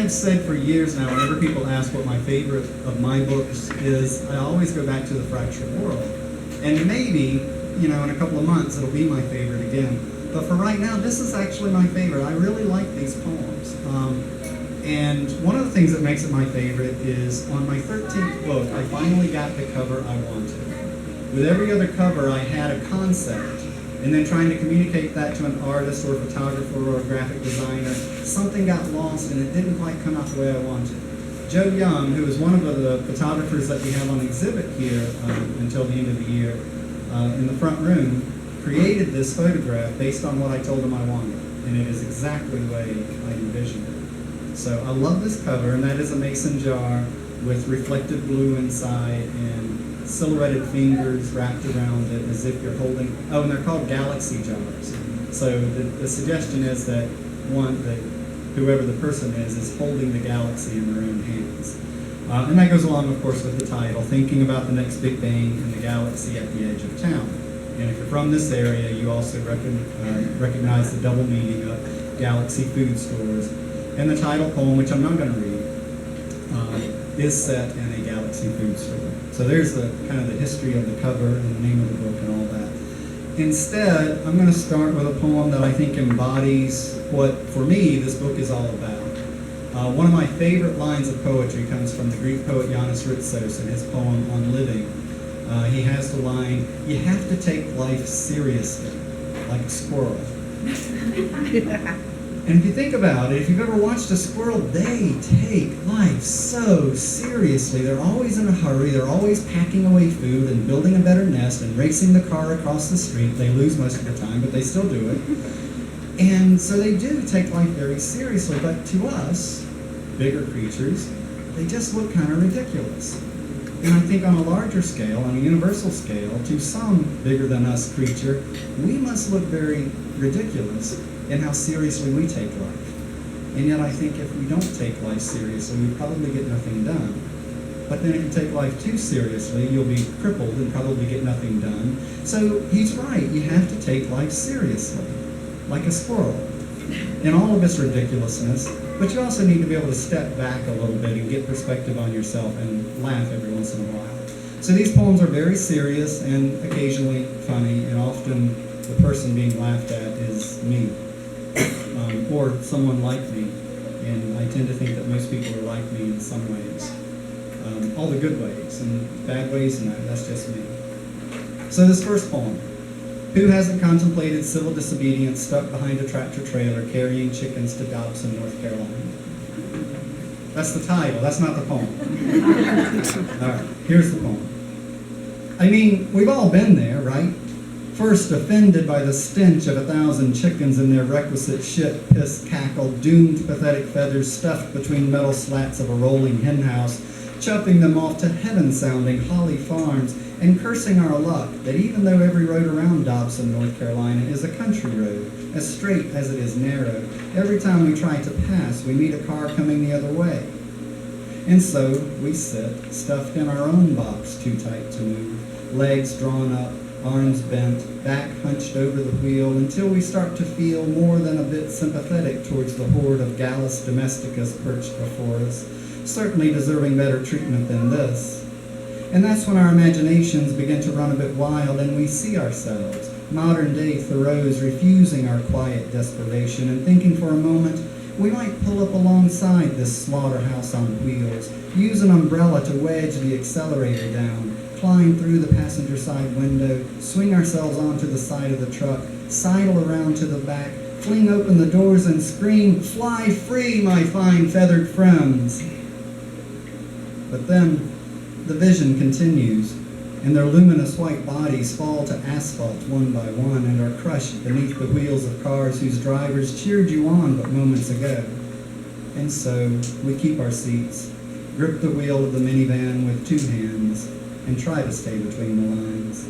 have said for years now, whenever people ask what my favorite of my books is, I always go back to The Fractured World. And maybe, in a couple of months, it'll be my favorite again. But for right now, this is actually my favorite. I really like these poems. And one of the things that makes it my favorite is on my 13th book, I finally got the cover I wanted. With every other cover, I had a concept, and then trying to communicate that to an artist or a photographer or a graphic designer, something got lost and it didn't quite come out the way I wanted. Joe Young, who is one of the photographers that we have on exhibit here until the end of the year, in the front room, created this photograph based on what I told him I wanted, and it is exactly the way I envisioned it. So I love this cover, and that is a mason jar with reflective blue inside and silhouetted fingers wrapped around it as if you're holding, and they're called galaxy jars. So the suggestion is that whoever the person is holding the galaxy in their own hands. And that goes along, of course, with the title, thinking about the next big bang and the galaxy at the edge of town. And if you're from this area, you also recognize the double meaning of galaxy food stores. And the title poem, which I'm not going to read, is set in a galaxy food store. So there's the kind of the history of the cover and the name of the book and all that. Instead, I'm going to start with a poem that I think embodies what, for me, this book is all about. One of my favorite lines of poetry comes from the Greek poet Yannis Ritsos in his poem On Living. He has the line, "You have to take life seriously, like a squirrel." And if you think about it, if you've ever watched a squirrel, they take life so seriously. They're always in a hurry. They're always packing away food and building a better nest and racing the car across the street. They lose most of the time, but they still do it. And so they do take life very seriously. But to us, bigger creatures, they just look kind of ridiculous. And I think on a larger scale, on a universal scale, to some bigger than us creature, we must look very ridiculous in how seriously we take life. And yet I think if we don't take life seriously, we probably get nothing done. But then if you take life too seriously, you'll be crippled and probably get nothing done. So he's right, you have to take life seriously, like a squirrel, in all of its ridiculousness. But you also need to be able to step back a little bit and get perspective on yourself and laugh every once in a while. So these poems are very serious and occasionally funny, and often the person being laughed at is me. Or someone like me, and I tend to think that most people are like me in some ways. All the good ways, and bad ways, no, that's just me. So this first poem, who hasn't contemplated civil disobedience stuck behind a tractor trailer carrying chickens to Dobson, North Carolina? That's the title, that's not the poem. All right, here's the poem. I mean, we've all been there, right? First offended by the stench of 1,000 chickens in their requisite shit, piss, cackle, doomed pathetic feathers stuffed between metal slats of a rolling hen house, chuffing them off to heaven-sounding Holly Farms, and cursing our luck that even though every road around Dobson, North Carolina is a country road, as straight as it is narrow, every time we try to pass, we meet a car coming the other way. And so we sit, stuffed in our own box, too tight to move, legs drawn up, arms bent, back hunched over the wheel, until we start to feel more than a bit sympathetic towards the horde of Gallus domesticus perched before us, certainly deserving better treatment than this. And that's when our imaginations begin to run a bit wild and we see ourselves, modern-day Thoreaus, refusing our quiet desperation and thinking for a moment we might pull up alongside this slaughterhouse on wheels, use an umbrella to wedge the accelerator down, climb through the passenger side window, swing ourselves onto the side of the truck, sidle around to the back, fling open the doors and scream, "Fly free, my fine feathered friends!" But then the vision continues, and their luminous white bodies fall to asphalt one by one and are crushed beneath the wheels of cars whose drivers cheered you on but moments ago. And so we keep our seats, grip the wheel of the minivan with two hands, and try to stay between the lines.